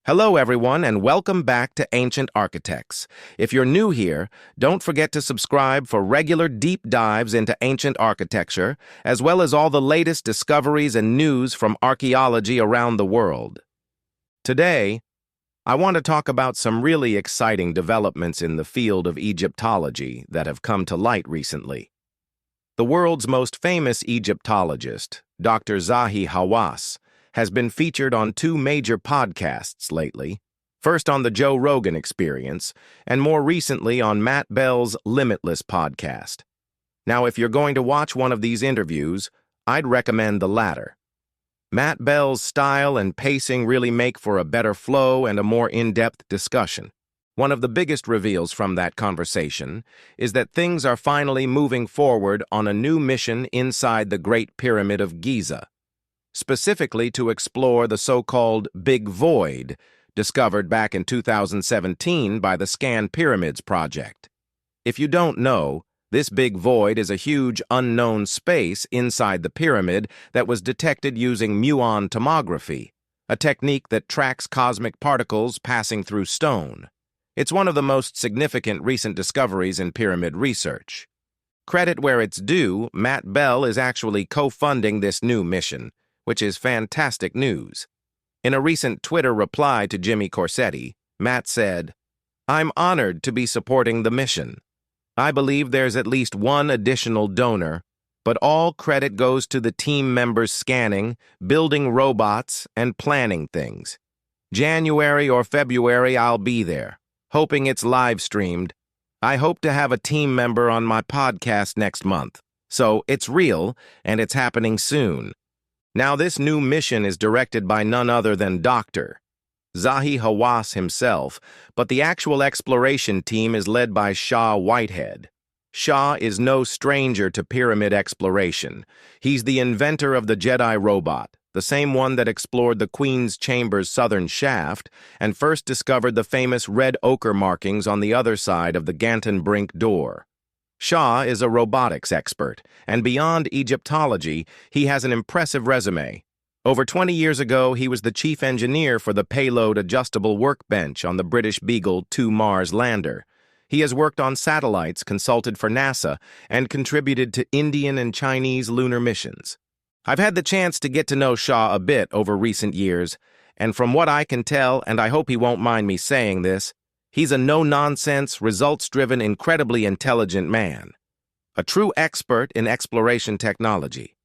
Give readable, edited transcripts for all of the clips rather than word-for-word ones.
Hello, everyone, and welcome back to Ancient Architects. If you're new here, don't forget to subscribe for regular deep dives into ancient architecture, as well as all the latest discoveries and news from archaeology around the world. Today, I want to talk about some really exciting developments in the field of Egyptology that have come to light recently. The world's most famous Egyptologist, Dr. Zahi Hawass, has been featured on two major podcasts lately, first on the Joe Rogan Experience, and more recently on Matt Bell's Limitless podcast. Now, if you're going to watch one of these interviews, I'd recommend the latter. Matt Bell's style and pacing really make for a better flow and a more in-depth discussion. One of the biggest reveals from that conversation is that things are finally moving forward on a new mission inside the Great Pyramid of Giza, specifically to explore the so-called Big Void, discovered back in 2017 by the Scan Pyramids project. If you don't know, this Big Void is a huge unknown space inside the pyramid that was detected using Muon tomography, a technique that tracks cosmic particles passing through stone. It's one of the most significant recent discoveries in pyramid research. Credit where it's due, Matt Bell is actually co-funding this new mission, which is fantastic news. In a recent Twitter reply to Jimmy Corsetti, Matt said, "I'm honored to be supporting the mission. I believe there's at least one additional donor, but all credit goes to the team members scanning, building robots, and planning things. January or February, I'll be there, hoping it's live-streamed. I hope to have a team member on my podcast next month. So it's real, and it's happening soon." Now, this new mission is directed by none other than Dr. Zahi Hawass himself, but the actual exploration team is led by Sha Whitehead. Sha is no stranger to pyramid exploration. He's the inventor of the Jedi robot, the same one that explored the Queen's Chamber's southern shaft and first discovered the famous red ochre markings on the other side of the Gantenbrink door. Sha is a robotics expert, and beyond Egyptology, he has an impressive resume. Over 20 years ago, he was the chief engineer for the payload adjustable workbench on the British Beagle 2 Mars lander. He has worked on satellites, consulted for NASA, and contributed to Indian and Chinese lunar missions. I've had the chance to get to know Sha a bit over recent years, and from what I can tell, and I hope he won't mind me saying this, he's a no-nonsense, results-driven, incredibly intelligent man. A true expert in exploration technology.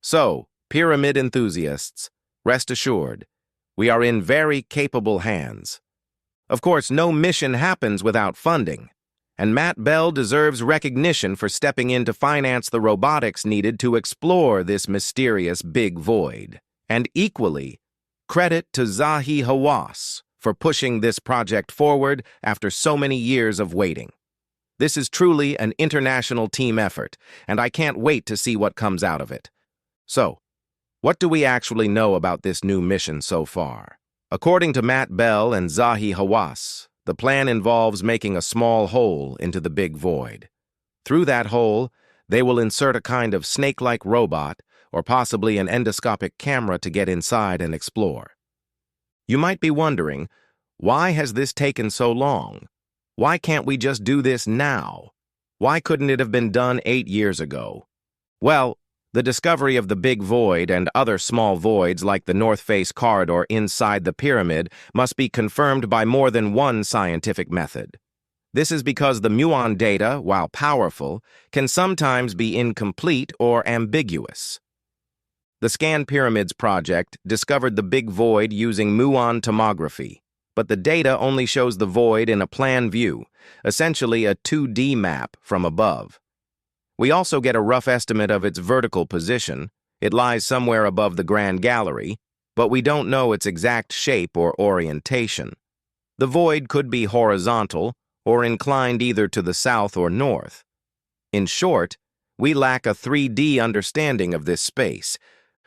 So, pyramid enthusiasts, rest assured, we are in very capable hands. Of course, no mission happens without funding, and Matt Bell deserves recognition for stepping in to finance the robotics needed to explore this mysterious Big Void. And equally, credit to Zahi Hawass for pushing this project forward after so many years of waiting. This is truly an international team effort, and I can't wait to see what comes out of it. So, what do we actually know about this new mission so far? According to Matt Bell and Zahi Hawass, the plan involves making a small hole into the Big Void. Through that hole, they will insert a kind of snake-like robot, or possibly an endoscopic camera to get inside and explore. You might be wondering, why has this taken so long? Why can't we just do this now? Why couldn't it have been done 8 years ago? Well, the discovery of the Big Void and other small voids like the North Face corridor inside the pyramid must be confirmed by more than one scientific method. This is because the Muon data, while powerful, can sometimes be incomplete or ambiguous. The Scan Pyramids project discovered the Big Void using Muon tomography, but the data only shows the void in a plan view, essentially a 2D map from above. We also get a rough estimate of its vertical position. It lies somewhere above the Grand Gallery, but we don't know its exact shape or orientation. The void could be horizontal or inclined either to the south or north. In short, we lack a 3D understanding of this space.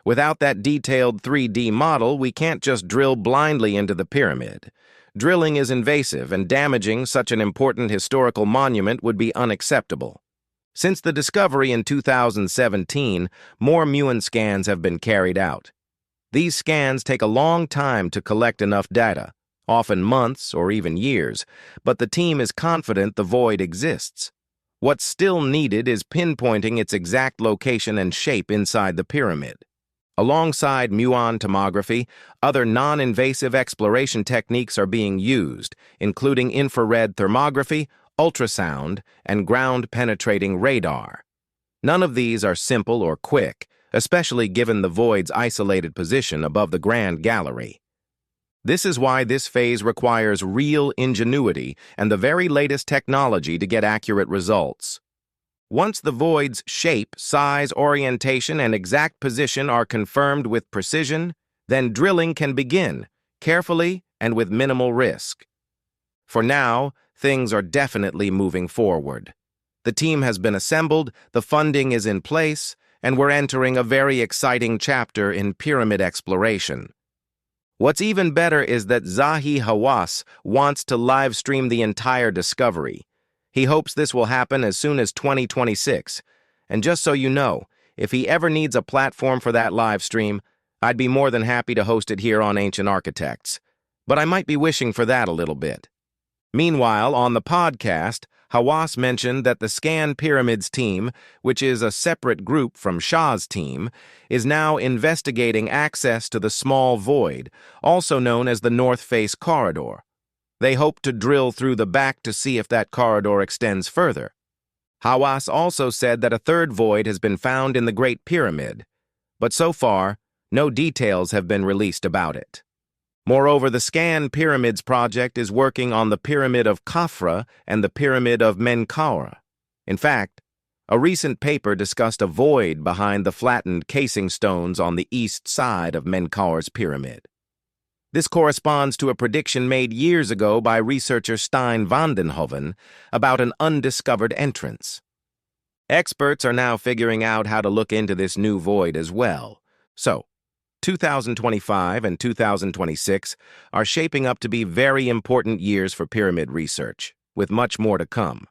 Without that detailed 3D model, we can't just drill blindly into the pyramid. Drilling is invasive, and damaging such an important historical monument would be unacceptable. Since the discovery in 2017, more Muon scans have been carried out. These scans take a long time to collect enough data, often months or even years, but the team is confident the void exists. What's still needed is pinpointing its exact location and shape inside the pyramid. Alongside Muon tomography, other non-invasive exploration techniques are being used, including infrared thermography, ultrasound, and ground-penetrating radar. None of these are simple or quick, especially given the void's isolated position above the Grand Gallery. This is why this phase requires real ingenuity and the very latest technology to get accurate results. Once the void's shape, size, orientation, and exact position are confirmed with precision, then drilling can begin, carefully and with minimal risk. For now, things are definitely moving forward. The team has been assembled, the funding is in place, and we're entering a very exciting chapter in pyramid exploration. What's even better is that Zahi Hawass wants to live stream the entire discovery. He hopes this will happen as soon as 2026. And just so you know, if he ever needs a platform for that live stream, I'd be more than happy to host it here on Ancient Architects. But I might be wishing for that a little bit. Meanwhile, on the podcast, Hawass mentioned that the Scan Pyramids team, which is a separate group from Sha's team, is now investigating access to the small void, also known as the North Face Corridor. They hope to drill through the back to see if that corridor extends further. Hawass also said that a third void has been found in the Great Pyramid, but so far, no details have been released about it. Moreover, the Scan Pyramids project is working on the Pyramid of Khafra and the Pyramid of Menkaure. In fact, a recent paper discussed a void behind the flattened casing stones on the east side of Menkaure's pyramid. This corresponds to a prediction made years ago by researcher Stijn Vandenhoven about an undiscovered entrance. Experts are now figuring out how to look into this new void as well. So, 2025 and 2026 are shaping up to be very important years for pyramid research, with much more to come.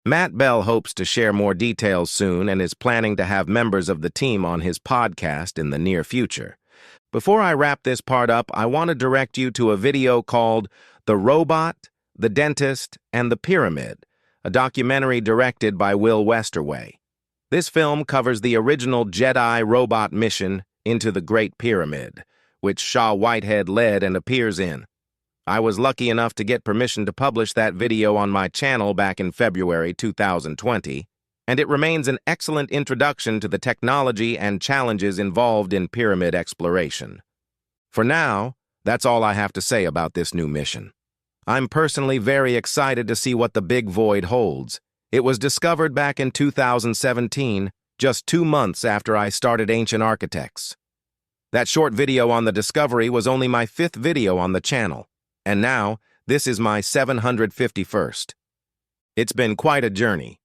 Matt Bell hopes to share more details soon and is planning to have members of the team on his podcast in the near future. Before I wrap this part up, I want to direct you to a video called The Robot, the Dentist, and the Pyramid, a documentary directed by Will Westerway. This film covers the original Jedi robot mission into the Great Pyramid, which Sha Whitehead led and appears in. I was lucky enough to get permission to publish that video on my channel back in February 2020, and it remains an excellent introduction to the technology and challenges involved in pyramid exploration. For now, that's all I have to say about this new mission. I'm personally very excited to see what the Big Void holds. It was discovered back in 2017, just 2 months after I started Ancient Architects. That short video on the discovery was only my 5th video on the channel, and now this is my 751st. It's been quite a journey,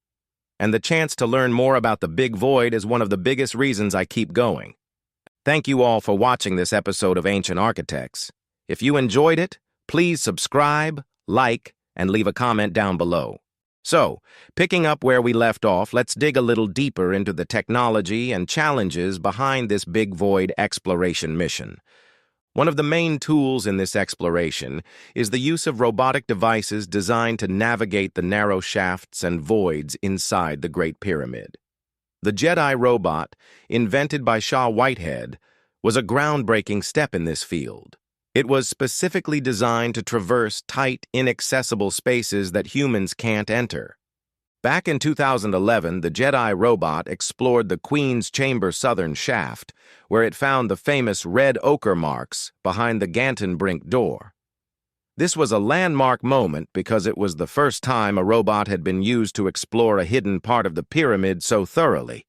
and the chance to learn more about the Big Void is one of the biggest reasons I keep going. Thank you all for watching this episode of Ancient Architects. If you enjoyed it, please subscribe, like, and leave a comment down below. So, picking up where we left off, let's dig a little deeper into the technology and challenges behind this Big Void exploration mission. One of the main tools in this exploration is the use of robotic devices designed to navigate the narrow shafts and voids inside the Great Pyramid. The Jedi robot, invented by Sha Whitehead, was a groundbreaking step in this field. It was specifically designed to traverse tight, inaccessible spaces that humans can't enter. Back in 2011, the Jedi robot explored the Queen's Chamber southern shaft, where it found the famous red ochre marks behind the Gantenbrink door. This was a landmark moment because it was the first time a robot had been used to explore a hidden part of the pyramid so thoroughly.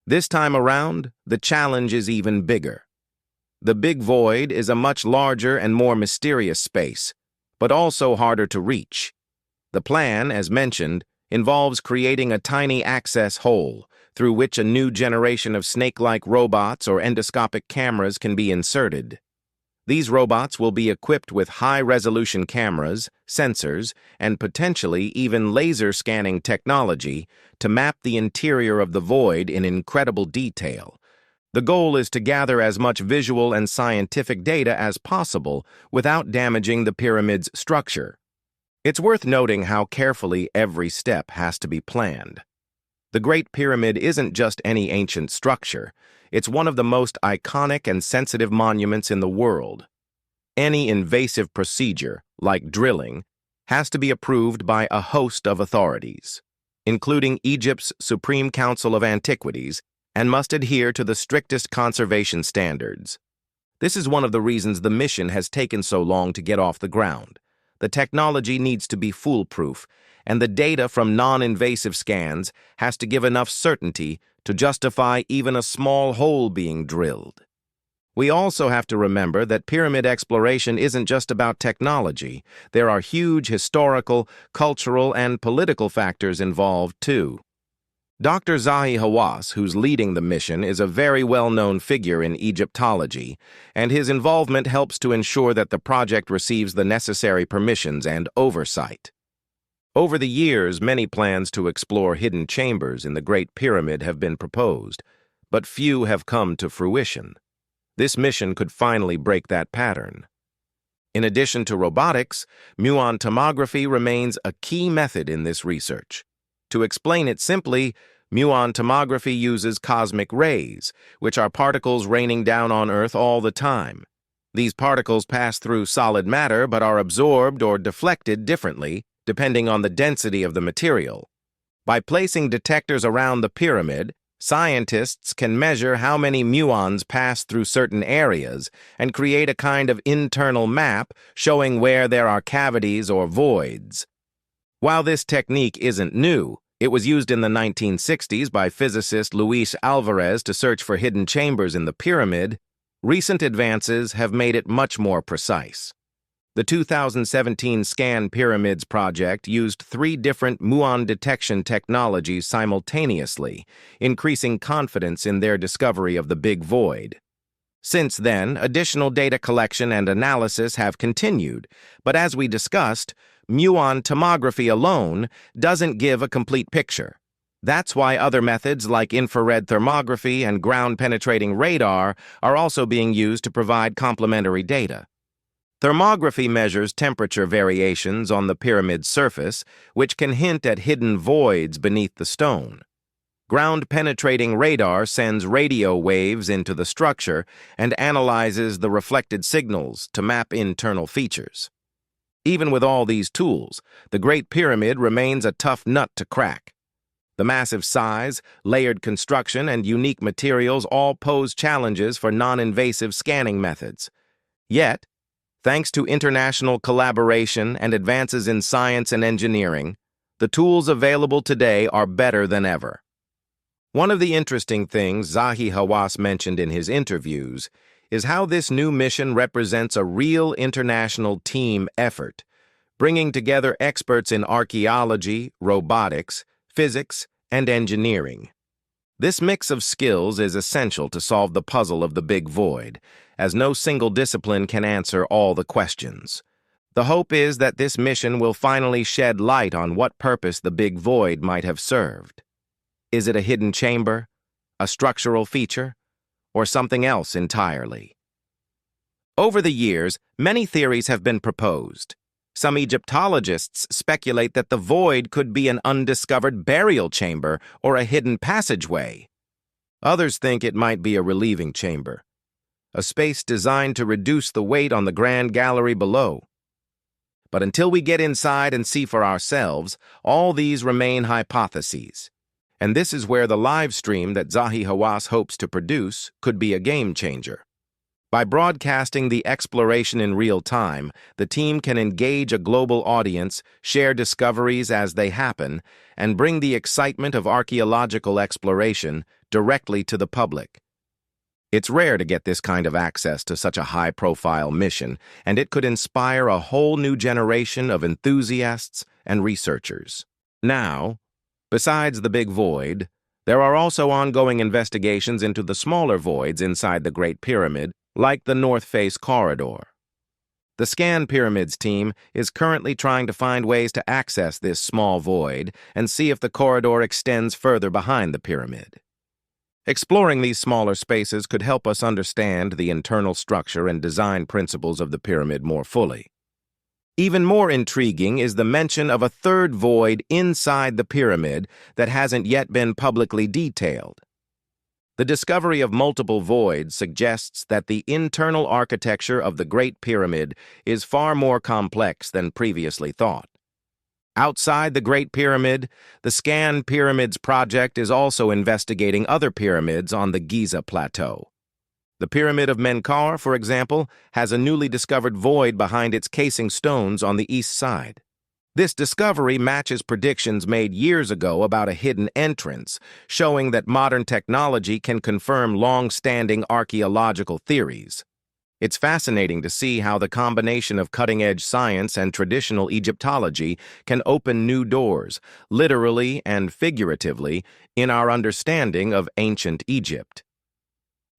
This time around, the challenge is even bigger. The Big Void is a much larger and more mysterious space, but also harder to reach. The plan, as mentioned, involves creating a tiny access hole through which a new generation of snake-like robots or endoscopic cameras can be inserted. These robots will be equipped with high-resolution cameras, sensors, and potentially even laser scanning technology to map the interior of the void in incredible detail. The goal is to gather as much visual and scientific data as possible without damaging the pyramid's structure. It's worth noting how carefully every step has to be planned. The Great Pyramid isn't just any ancient structure. It's one of the most iconic and sensitive monuments in the world. Any invasive procedure, like drilling, has to be approved by a host of authorities, including Egypt's Supreme Council of Antiquities, and must adhere to the strictest conservation standards. This is one of the reasons the mission has taken so long to get off the ground. The technology needs to be foolproof, and the data from non-invasive scans has to give enough certainty to justify even a small hole being drilled. We also have to remember that pyramid exploration isn't just about technology. There are huge historical, cultural, and political factors involved, too. Dr. Zahi Hawass, who's leading the mission, is a very well-known figure in Egyptology, and his involvement helps to ensure that the project receives the necessary permissions and oversight. Over the years, many plans to explore hidden chambers in the Great Pyramid have been proposed, but few have come to fruition. This mission could finally break that pattern. In addition to robotics, Muon tomography remains a key method in this research. To explain it simply, Muon tomography uses cosmic rays, which are particles raining down on Earth all the time. These particles pass through solid matter but are absorbed or deflected differently, depending on the density of the material. By placing detectors around the pyramid, scientists can measure how many muons pass through certain areas and create a kind of internal map showing where there are cavities or voids. While this technique isn't new, it was used in the 1960s by physicist Luis Alvarez to search for hidden chambers in the pyramid. Recent advances have made it much more precise. The 2017 Scan Pyramids project used 3 different muon detection technologies simultaneously, increasing confidence in their discovery of the Big Void. Since then, additional data collection and analysis have continued, but as we discussed, Muon tomography alone doesn't give a complete picture. That's why other methods like infrared thermography and ground-penetrating radar are also being used to provide complementary data. Thermography measures temperature variations on the pyramid's surface, which can hint at hidden voids beneath the stone. Ground-penetrating radar sends radio waves into the structure and analyzes the reflected signals to map internal features. Even with all these tools, the Great Pyramid remains a tough nut to crack. The massive size, layered construction, and unique materials all pose challenges for non-invasive scanning methods. Yet, thanks to international collaboration and advances in science and engineering, the tools available today are better than ever. One of the interesting things Zahi Hawass mentioned in his interviews is how this new mission represents a real international team effort, bringing together experts in archaeology, robotics, physics, and engineering. This mix of skills is essential to solve the puzzle of the Big Void, as no single discipline can answer all the questions. The hope is that this mission will finally shed light on what purpose the Big Void might have served. Is it a hidden chamber, a structural feature, or something else entirely? Over the years, many theories have been proposed. Some Egyptologists speculate that the void could be an undiscovered burial chamber or a hidden passageway. Others think it might be a relieving chamber, a space designed to reduce the weight on the grand gallery below. But until we get inside and see for ourselves, all these remain hypotheses. And this is where the live stream that Zahi Hawass hopes to produce could be a game changer. By broadcasting the exploration in real time, the team can engage a global audience, share discoveries as they happen, and bring the excitement of archaeological exploration directly to the public. It's rare to get this kind of access to such a high-profile mission, and it could inspire a whole new generation of enthusiasts and researchers. Now, besides the Big Void, there are also ongoing investigations into the smaller voids inside the Great Pyramid, like the North Face corridor. The Scan Pyramids team is currently trying to find ways to access this small void and see if the corridor extends further behind the pyramid. Exploring these smaller spaces could help us understand the internal structure and design principles of the pyramid more fully. Even more intriguing is the mention of a third void inside the pyramid that hasn't yet been publicly detailed. The discovery of multiple voids suggests that the internal architecture of the Great Pyramid is far more complex than previously thought. Outside the Great Pyramid, the Scan Pyramids project is also investigating other pyramids on the Giza Plateau. The Pyramid of Menkaure, for example, has a newly discovered void behind its casing stones on the east side. This discovery matches predictions made years ago about a hidden entrance, showing that modern technology can confirm long-standing archaeological theories. It's fascinating to see how the combination of cutting-edge science and traditional Egyptology can open new doors, literally and figuratively, in our understanding of ancient Egypt.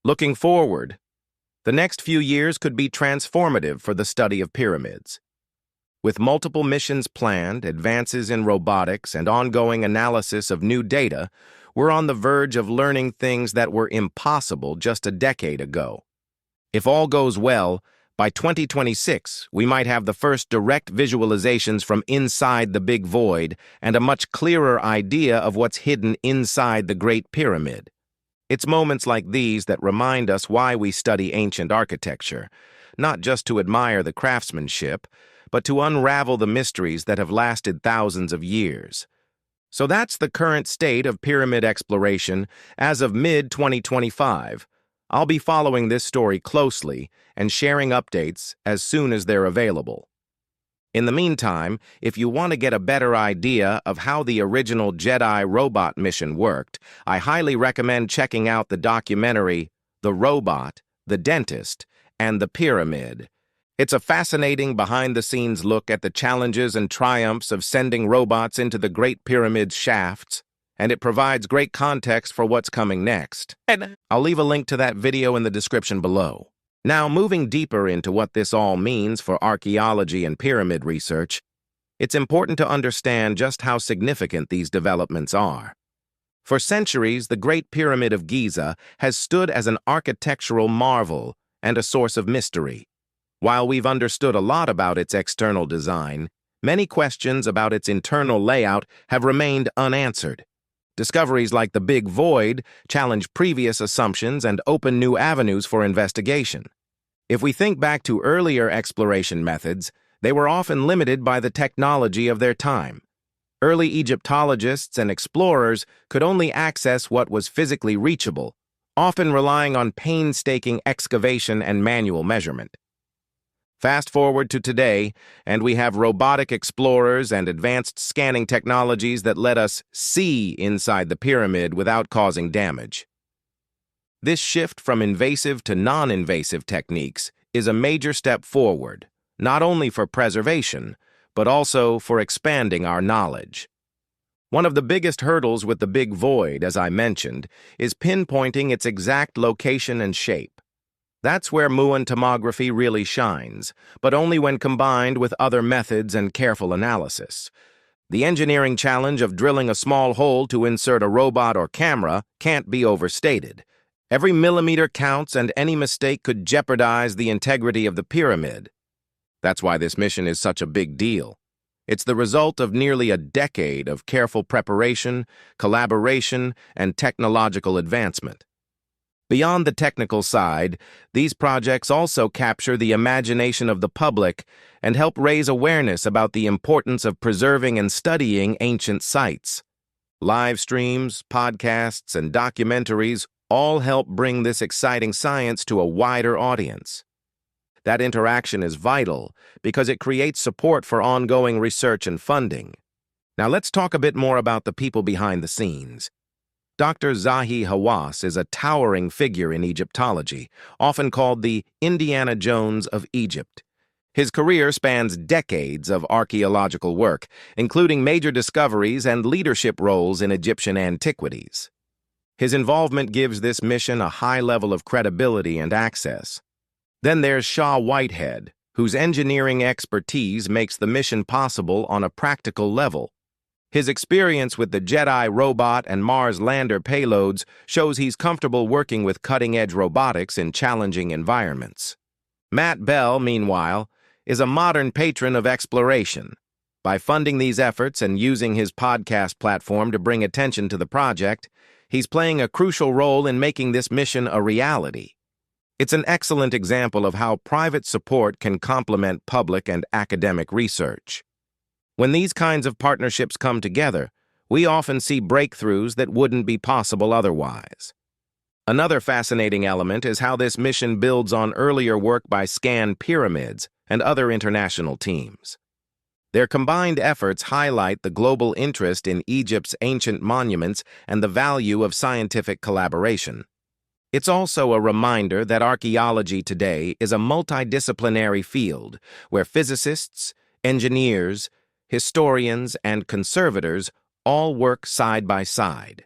Looking forward, the next few years could be transformative for the study of pyramids. With multiple missions planned, advances in robotics, and ongoing analysis of new data, we're on the verge of learning things that were impossible just a decade ago. If all goes well, by 2026, we might have the first direct visualizations from inside the Big Void and a much clearer idea of what's hidden inside the Great Pyramid. It's moments like these that remind us why we study ancient architecture, not just to admire the craftsmanship, but to unravel the mysteries that have lasted thousands of years. So that's the current state of pyramid exploration as of mid-2025. I'll be following this story closely and sharing updates as soon as they're available. In the meantime, if you want to get a better idea of how the original Jedi robot mission worked, I highly recommend checking out the documentary The Robot, the Dentist, and the Pyramid. It's a fascinating behind-the-scenes look at the challenges and triumphs of sending robots into the Great Pyramid's shafts, and it provides great context for what's coming next. I'll leave a link to that video in the description below. Now, moving deeper into what this all means for archaeology and pyramid research, it's important to understand just how significant these developments are. For centuries, the Great Pyramid of Giza has stood as an architectural marvel and a source of mystery. While we've understood a lot about its external design, many questions about its internal layout have remained unanswered. Discoveries like the Big Void challenge previous assumptions and open new avenues for investigation. If we think back to earlier exploration methods, they were often limited by the technology of their time. Early Egyptologists and explorers could only access what was physically reachable, often relying on painstaking excavation and manual measurement. Fast forward to today, and we have robotic explorers and advanced scanning technologies that let us see inside the pyramid without causing damage. This shift from invasive to non-invasive techniques is a major step forward, not only for preservation, but also for expanding our knowledge. One of the biggest hurdles with the Big Void, as I mentioned, is pinpointing its exact location and shape. That's where Muon tomography really shines, but only when combined with other methods and careful analysis. The engineering challenge of drilling a small hole to insert a robot or camera can't be overstated. Every millimeter counts, and any mistake could jeopardize the integrity of the pyramid. That's why this mission is such a big deal. It's the result of nearly a decade of careful preparation, collaboration, and technological advancement. Beyond the technical side, these projects also capture the imagination of the public and help raise awareness about the importance of preserving and studying ancient sites. Live streams, podcasts, and documentaries all help bring this exciting science to a wider audience. That interaction is vital because it creates support for ongoing research and funding. Now let's talk a bit more about the people behind the scenes. Dr. Zahi Hawass is a towering figure in Egyptology, often called the Indiana Jones of Egypt. His career spans decades of archaeological work, including major discoveries and leadership roles in Egyptian antiquities. His involvement gives this mission a high level of credibility and access. Then there's Sha Whitehead, whose engineering expertise makes the mission possible on a practical level. His experience with the Jedi robot and Mars lander payloads shows he's comfortable working with cutting-edge robotics in challenging environments. Matt Bell, meanwhile, is a modern patron of exploration. By funding these efforts and using his podcast platform to bring attention to the project, he's playing a crucial role in making this mission a reality. It's an excellent example of how private support can complement public and academic research. When these kinds of partnerships come together, we often see breakthroughs that wouldn't be possible otherwise. Another fascinating element is how this mission builds on earlier work by Scan Pyramids and other international teams. Their combined efforts highlight the global interest in Egypt's ancient monuments and the value of scientific collaboration. It's also a reminder that archaeology today is a multidisciplinary field where physicists, engineers, historians, and conservators all work side by side.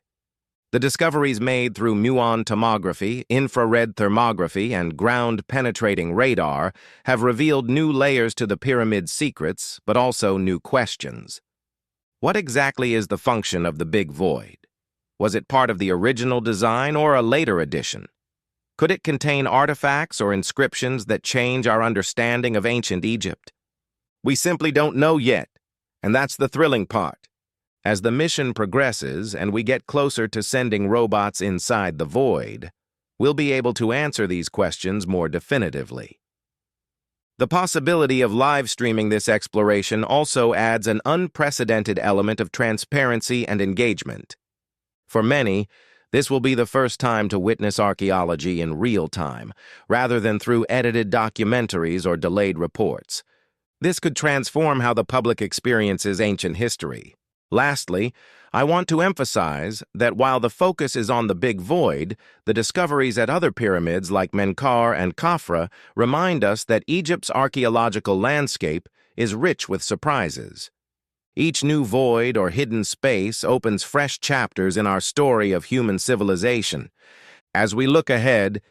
The discoveries made through Muon tomography, infrared thermography, and ground-penetrating radar have revealed new layers to the pyramid's secrets, but also new questions. What exactly is the function of the Big Void? Was it part of the original design or a later addition? Could it contain artifacts or inscriptions that change our understanding of ancient Egypt? We simply don't know yet, and that's the thrilling part. As the mission progresses and we get closer to sending robots inside the void, we'll be able to answer these questions more definitively. The possibility of live streaming this exploration also adds an unprecedented element of transparency and engagement. For many, this will be the first time to witness archaeology in real time, rather than through edited documentaries or delayed reports. This could transform how the public experiences ancient history. Lastly, I want to emphasize that while the focus is on the Big Void, the discoveries at other pyramids like Menkaure and Khafra remind us that Egypt's archaeological landscape is rich with surprises. Each new void or hidden space opens fresh chapters in our story of human civilization. As we look ahead,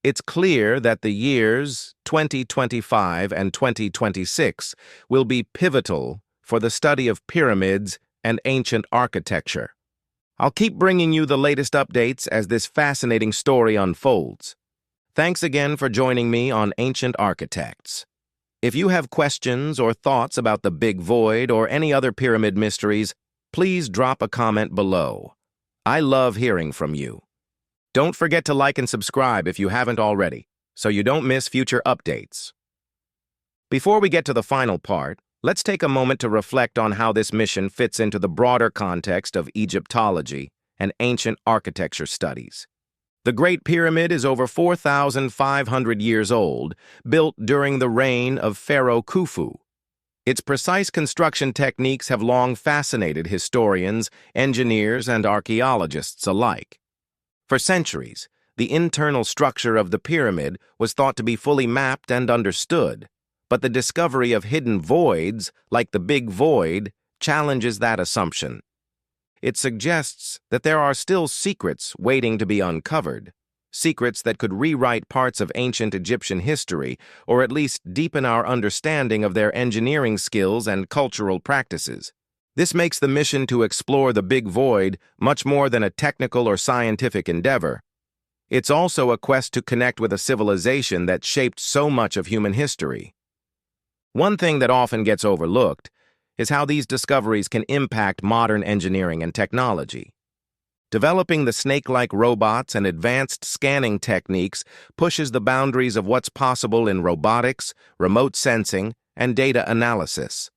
it's clear that the years 2025 and 2026 will be pivotal for the study of pyramids and ancient architecture. I'll keep bringing you the latest updates as this fascinating story unfolds. Thanks again for joining me on Ancient Architects. If you have questions or thoughts about the Big Void or any other pyramid mysteries, please drop a comment below. I love hearing from you. Don't forget to like and subscribe if you haven't already, so you don't miss future updates. Before we get to the final part, let's take a moment to reflect on how this mission fits into the broader context of Egyptology and ancient architecture studies. The Great Pyramid is over 4,500 years old, built during the reign of Pharaoh Khufu. Its precise construction techniques have long fascinated historians, engineers, and archaeologists alike. For centuries, the internal structure of the pyramid was thought to be fully mapped and understood, but the discovery of hidden voids, like the Big Void, challenges that assumption. It suggests that there are still secrets waiting to be uncovered, secrets that could rewrite parts of ancient Egyptian history or at least deepen our understanding of their engineering skills and cultural practices. This makes the mission to explore the Big Void much more than a technical or scientific endeavor. It's also a quest to connect with a civilization that shaped so much of human history. One thing that often gets overlooked is how these discoveries can impact modern engineering and technology. Developing the snake-like robots and advanced scanning techniques pushes the boundaries of what's possible in robotics, remote sensing, and data analysis.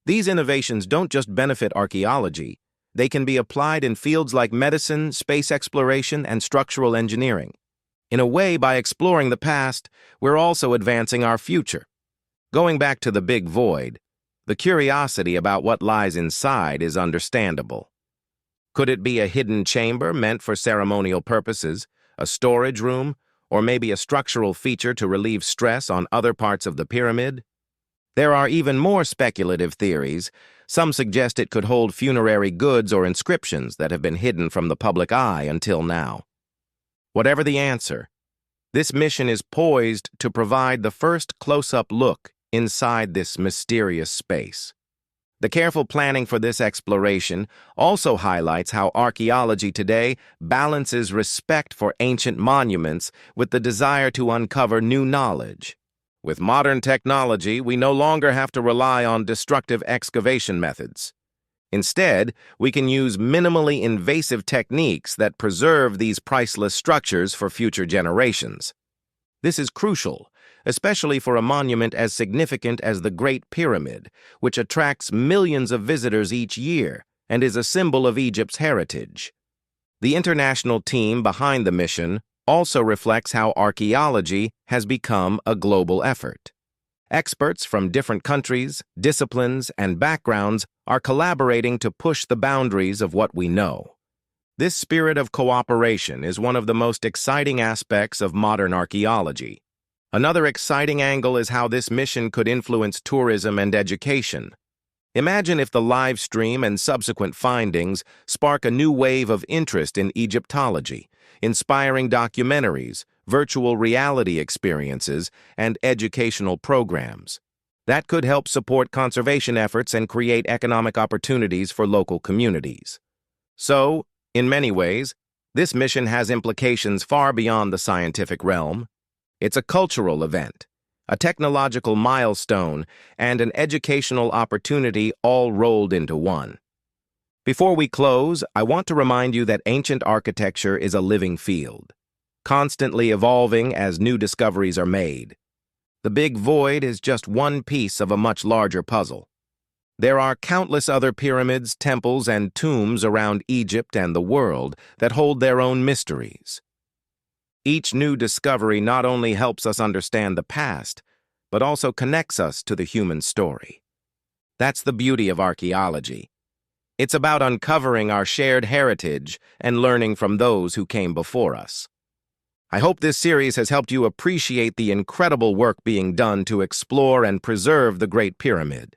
These innovations don't just benefit archaeology, they can be applied in fields like medicine, space exploration, and structural engineering. In a way, by exploring the past, we're also advancing our future. Going back to the Big Void, the curiosity about what lies inside is understandable. Could it be a hidden chamber meant for ceremonial purposes, a storage room, or maybe a structural feature to relieve stress on other parts of the pyramid? There are even more speculative theories. Some suggest it could hold funerary goods or inscriptions that have been hidden from the public eye until now. Whatever the answer, this mission is poised to provide the first close-up look inside this mysterious space. The careful planning for this exploration also highlights how archaeology today balances respect for ancient monuments with the desire to uncover new knowledge. With modern technology, we no longer have to rely on destructive excavation methods. Instead, we can use minimally invasive techniques that preserve these priceless structures for future generations. This is crucial, especially for a monument as significant as the Great Pyramid, which attracts millions of visitors each year and is a symbol of Egypt's heritage. The international team behind the mission also reflects how archaeology has become a global effort. Experts from different countries, disciplines, and backgrounds are collaborating to push the boundaries of what we know. This spirit of cooperation is one of the most exciting aspects of modern archaeology. Another exciting angle is how this mission could influence tourism and education. Imagine if the live stream and subsequent findings spark a new wave of interest in Egyptology, inspiring documentaries, virtual reality experiences, and educational programs. That could help support conservation efforts and create economic opportunities for local communities. So, in many ways, this mission has implications far beyond the scientific realm. It's a cultural event, a technological milestone, and an educational opportunity all rolled into one. Before we close, I want to remind you that ancient architecture is a living field, constantly evolving as new discoveries are made. The Big Void is just one piece of a much larger puzzle. There are countless other pyramids, temples, and tombs around Egypt and the world that hold their own mysteries. Each new discovery not only helps us understand the past, but also connects us to the human story. That's the beauty of archaeology. It's about uncovering our shared heritage and learning from those who came before us. I hope this series has helped you appreciate the incredible work being done to explore and preserve the Great Pyramid.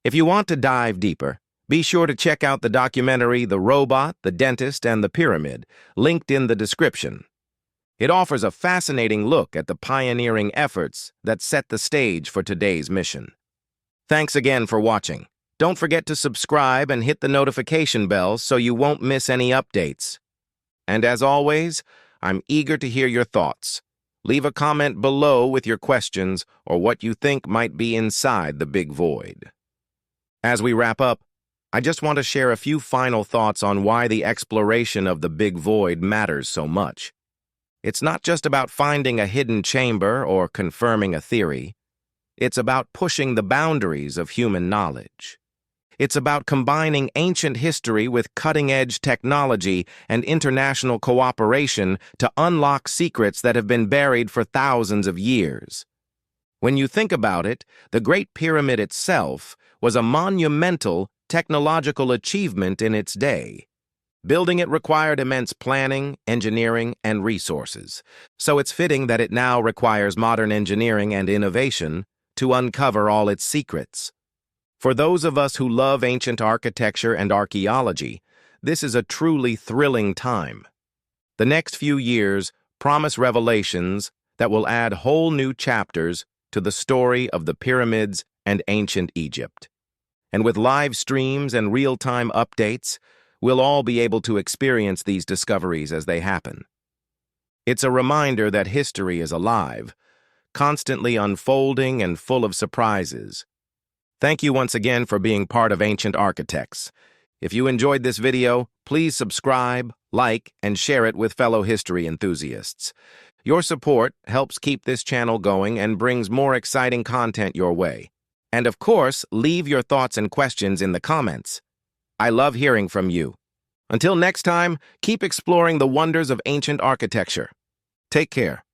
If you want to dive deeper, be sure to check out the documentary The Robot, the Dentist, and the Pyramid, linked in the description. It offers a fascinating look at the pioneering efforts that set the stage for today's mission. Thanks again for watching. Don't forget to subscribe and hit the notification bell so you won't miss any updates. And as always, I'm eager to hear your thoughts. Leave a comment below with your questions or what you think might be inside the Big Void. As we wrap up, I just want to share a few final thoughts on why the exploration of the Big Void matters so much. It's not just about finding a hidden chamber or confirming a theory. It's about pushing the boundaries of human knowledge. It's about combining ancient history with cutting-edge technology and international cooperation to unlock secrets that have been buried for thousands of years. When you think about it, the Great Pyramid itself was a monumental technological achievement in its day. Building it required immense planning, engineering, and resources, so it's fitting that it now requires modern engineering and innovation to uncover all its secrets. For those of us who love ancient architecture and archaeology, this is a truly thrilling time. The next few years promise revelations that will add whole new chapters to the story of the pyramids and ancient Egypt. And with live streams and real-time updates, we'll all be able to experience these discoveries as they happen. It's a reminder that history is alive, constantly unfolding and full of surprises. Thank you once again for being part of Ancient Architects. If you enjoyed this video, please subscribe, like, and share it with fellow history enthusiasts. Your support helps keep this channel going and brings more exciting content your way. And of course, leave your thoughts and questions in the comments. I love hearing from you. Until next time, keep exploring the wonders of ancient architecture. Take care.